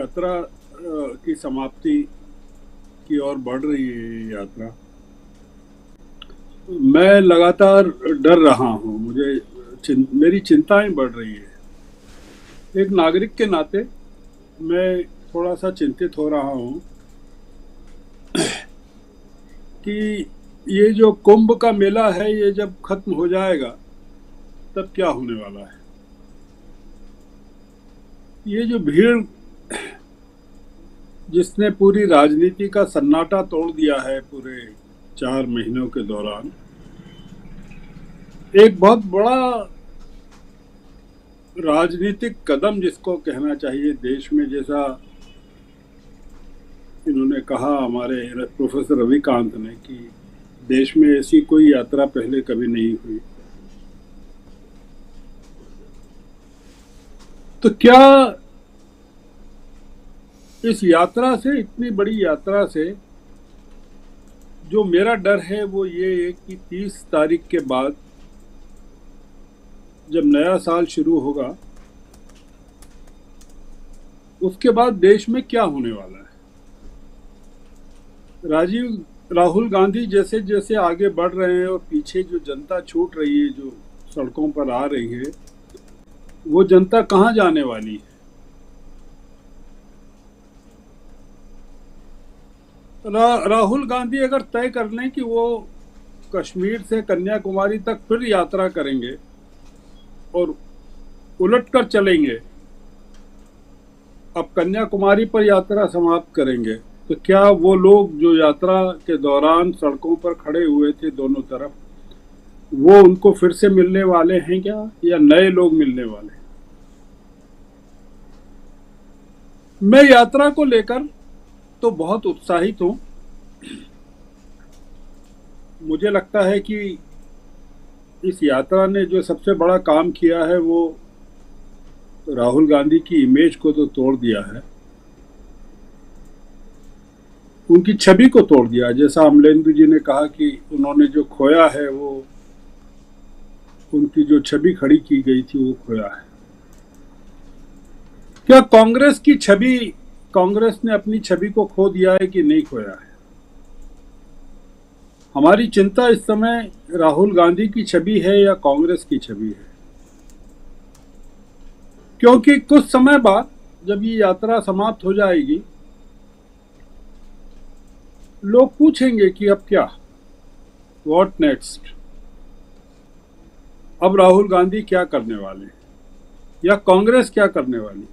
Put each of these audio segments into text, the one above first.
यात्रा की समाप्ति की ओर बढ़ रही है ये यात्रा। मैं लगातार डर रहा हूँ। मेरी चिंताएं बढ़ रही है। एक नागरिक के नाते मैं थोड़ा सा चिंतित हो रहा हूँ कि ये जो कुंभ का मेला है ये जब खत्म हो जाएगा तब क्या होने वाला है। ये जो भीड़ जिसने पूरी राजनीति का सन्नाटा तोड़ दिया है पूरे 4 महीनों के दौरान, एक बहुत बड़ा राजनीतिक कदम जिसको कहना चाहिए देश में, जैसा इन्होंने कहा हमारे प्रोफेसर रविकांत ने कि देश में ऐसी कोई यात्रा पहले कभी नहीं हुई। तो क्या इस यात्रा से, इतनी बड़ी यात्रा से, जो मेरा डर है वो ये है कि 30 तारीख के बाद जब नया साल शुरू होगा उसके बाद देश में क्या होने वाला है। राहुल गांधी जैसे जैसे आगे बढ़ रहे हैं और पीछे जो जनता छूट रही है, जो सड़कों पर आ रही है, वो जनता कहाँ जाने वाली है। राहुल गांधी अगर तय कर लें कि वो कश्मीर से कन्याकुमारी तक फिर यात्रा करेंगे और उलट कर चलेंगे, अब कन्याकुमारी पर यात्रा समाप्त करेंगे, तो क्या वो लोग जो यात्रा के दौरान सड़कों पर खड़े हुए थे दोनों तरफ, वो उनको फिर से मिलने वाले हैं क्या, या नए लोग मिलने वाले हैं। मैं यात्रा को लेकर तो बहुत उत्साहित हूं। मुझे लगता है कि इस यात्रा ने जो सबसे बड़ा काम किया है वो राहुल गांधी की इमेज को तो तोड़ दिया है, उनकी छवि को तोड़ दिया। जैसा अमलेंदु जी ने कहा कि उन्होंने जो खोया है वो, उनकी जो छवि खड़ी की गई थी वो खोया है। क्या कांग्रेस की छवि, कांग्रेस ने अपनी छवि को खो दिया है कि नहीं खोया है। हमारी चिंता इस समय राहुल गांधी की छवि है या कांग्रेस की छवि है, क्योंकि कुछ समय बाद जब ये यात्रा समाप्त हो जाएगी लोग पूछेंगे कि अब क्या, व्हाट नेक्स्ट। अब राहुल गांधी क्या करने वाले हैं या कांग्रेस क्या करने वाली।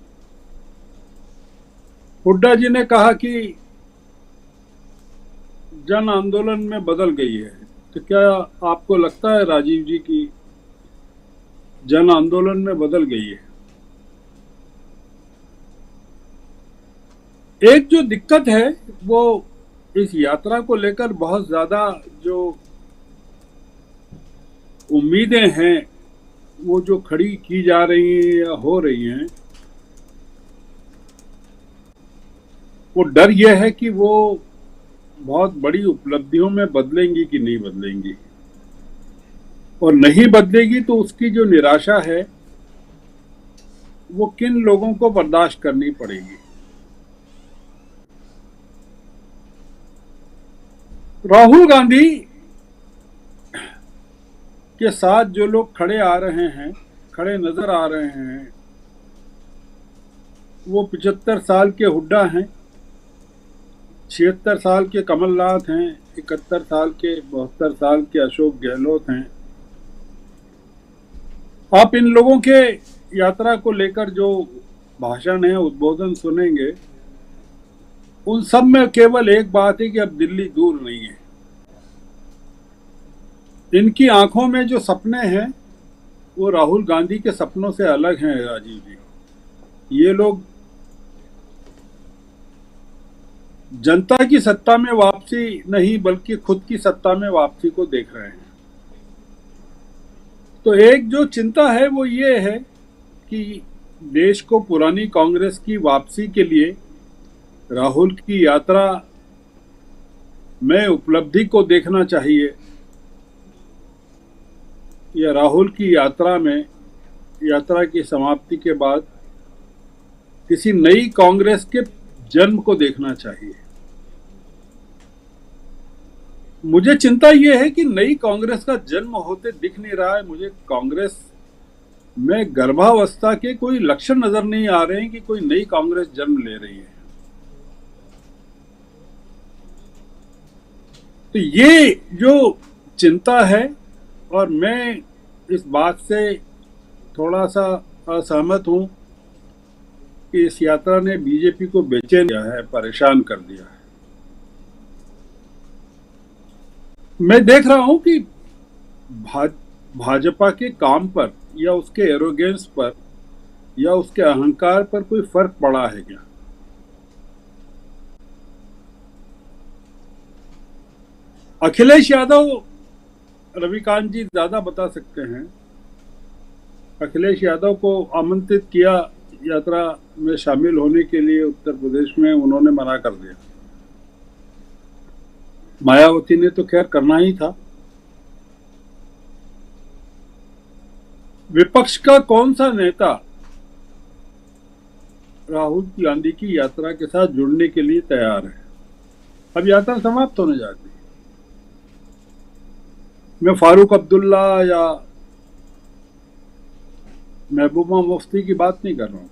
हुड्डा जी ने कहा कि जन आंदोलन में बदल गई है, तो क्या आपको लगता है राजीव जी की जन आंदोलन में बदल गई है। एक जो दिक्कत है वो इस यात्रा को लेकर बहुत ज्यादा जो उम्मीदें हैं वो जो खड़ी की जा रही हैं या हो रही हैं, वो डर यह है कि वो बहुत बड़ी उपलब्धियों में बदलेंगी कि नहीं बदलेंगी, और नहीं बदलेगी तो उसकी जो निराशा है वो किन लोगों को बर्दाश्त करनी पड़ेगी। राहुल गांधी के साथ जो लोग खड़े आ रहे हैं, खड़े नजर आ रहे हैं, वो 75 साल के हुड्डा हैं, 76 साल के कमलनाथ हैं, 71 साल के, 72 साल के अशोक गहलोत हैं। आप इन लोगों के यात्रा को लेकर जो भाषण है, उद्बोधन सुनेंगे, उन सब में केवल एक बात है कि अब दिल्ली दूर नहीं है। इनकी आंखों में जो सपने हैं वो राहुल गांधी के सपनों से अलग हैं। राजीव जी, ये लोग जनता की सत्ता में वापसी नहीं बल्कि खुद की सत्ता में वापसी को देख रहे हैं। तो एक जो चिंता है वो ये है कि देश को पुरानी कांग्रेस की वापसी के लिए राहुल की यात्रा में उपलब्धि को देखना चाहिए, या राहुल की यात्रा में, यात्रा की समाप्ति के बाद किसी नई कांग्रेस के जन्म को देखना चाहिए। मुझे चिंता यह है कि नई कांग्रेस का जन्म होते दिख नहीं रहा है। मुझे कांग्रेस में गर्भावस्था के कोई लक्षण नजर नहीं आ रहे हैं कि कोई नई कांग्रेस जन्म ले रही है। तो ये जो चिंता है, और मैं इस बात से थोड़ा सा असहमत हूं कि इस यात्रा ने बीजेपी को बेचैन किया है, परेशान कर दिया है। मैं देख रहा हूं कि भाजपा के काम पर या उसके एरोगेंस पर या उसके अहंकार पर कोई फर्क पड़ा है क्या? अखिलेश यादव, रविकांत जी ज्यादा बता सकते हैं। अखिलेश यादव को आमंत्रित किया यात्रा में शामिल होने के लिए उत्तर प्रदेश में, उन्होंने मना कर दिया। मायावती ने तो खैर करना ही था। विपक्ष का कौन सा नेता राहुल गांधी की यात्रा के साथ जुड़ने के लिए तैयार है? अब यात्रा समाप्त होने जाती है। मैं फारूक अब्दुल्ला या महबूबा मुफ्ती की बात नहीं कर रहा हूं।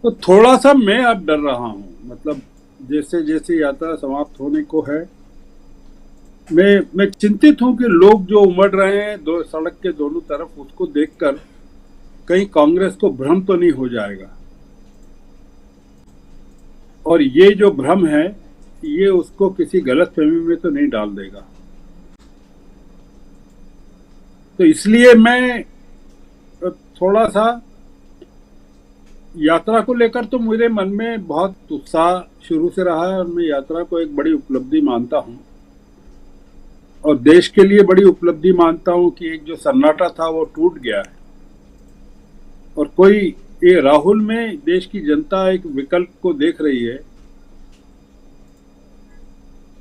तो थोड़ा सा मैं अब डर रहा हूं, मतलब जैसे जैसे यात्रा समाप्त होने को है, मैं चिंतित हूं कि लोग जो उमड़ रहे हैं दो सड़क के दोनों तरफ, उसको देखकर कहीं कांग्रेस को भ्रम तो नहीं हो जाएगा। और ये जो भ्रम है, ये उसको किसी गलतफहमी में तो नहीं डाल देगा। तो इसलिए मैं थोड़ा सा यात्रा को लेकर तो मेरे मन में बहुत उत्साह शुरू से रहा है, और मैं यात्रा को एक बड़ी उपलब्धि मानता हूं, और देश के लिए बड़ी उपलब्धि मानता हूं कि एक जो सन्नाटा था वो टूट गया है, और कोई ये राहुल में देश की जनता एक विकल्प को देख रही है।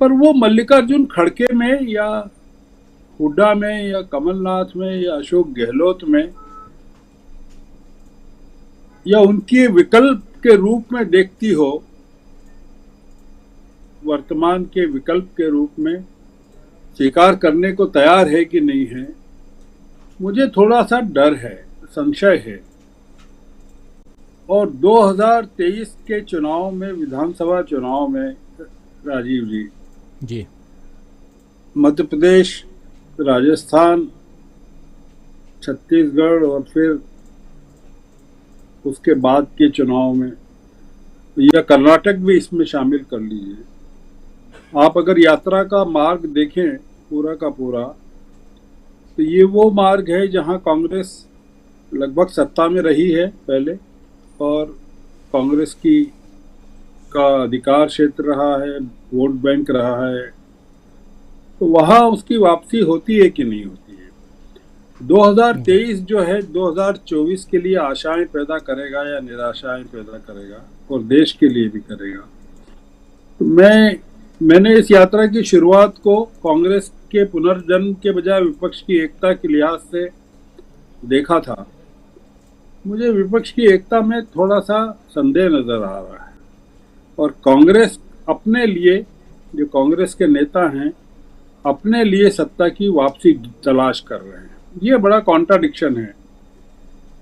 पर वो मल्लिकार्जुन खड़गे में या हुड्डा में या कमलनाथ में या अशोक गहलोत में या उनके विकल्प के रूप में देखती हो, वर्तमान के विकल्प के रूप में स्वीकार करने को तैयार है कि नहीं है, मुझे थोड़ा सा डर है, संशय है। और 2023 के चुनाव में, विधानसभा चुनाव में, राजीव जी, मध्य प्रदेश, राजस्थान, छत्तीसगढ़ और फिर उसके बाद के चुनाव में, या कर्नाटक भी इसमें शामिल कर लीजिए। आप अगर यात्रा का मार्ग देखें पूरा का पूरा, तो ये वो मार्ग है जहां कांग्रेस लगभग सत्ता में रही है पहले, और कांग्रेस का अधिकार क्षेत्र रहा है, वोट बैंक रहा है। तो वहां उसकी वापसी होती है कि नहीं होती है? 2023 जो है 2024 के लिए आशाएं पैदा करेगा या निराशाएं पैदा करेगा, और देश के लिए भी करेगा। तो मैंने इस यात्रा की शुरुआत को कांग्रेस के पुनर्जन्म के बजाय विपक्ष की एकता के लिहाज से देखा था। मुझे विपक्ष की एकता में थोड़ा सा संदेह नजर आ रहा है, और कांग्रेस अपने लिए, जो कांग्रेस के नेता हैं, अपने लिए सत्ता की वापसी तलाश कर रहे हैं। ये बड़ा कॉन्ट्राडिक्शन है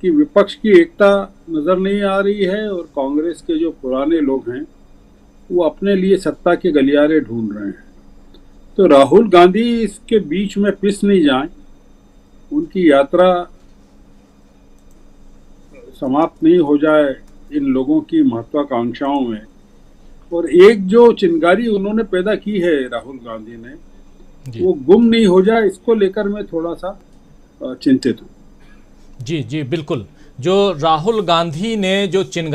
कि विपक्ष की एकता नजर नहीं आ रही है, और कांग्रेस के जो पुराने लोग हैं वो अपने लिए सत्ता के गलियारे ढूंढ रहे हैं। तो राहुल गांधी इसके बीच में पिस नहीं जाएं, उनकी यात्रा समाप्त नहीं हो जाए इन लोगों की महत्वाकांक्षाओं में। और एक जो चिंगारी उन्होंने पैदा की है राहुल गांधी ने, वो गुम नहीं हो जाए, इसको लेकर मैं थोड़ा सा चिंतित हूँ। जी बिल्कुल। जो राहुल गांधी ने जो चिंगारी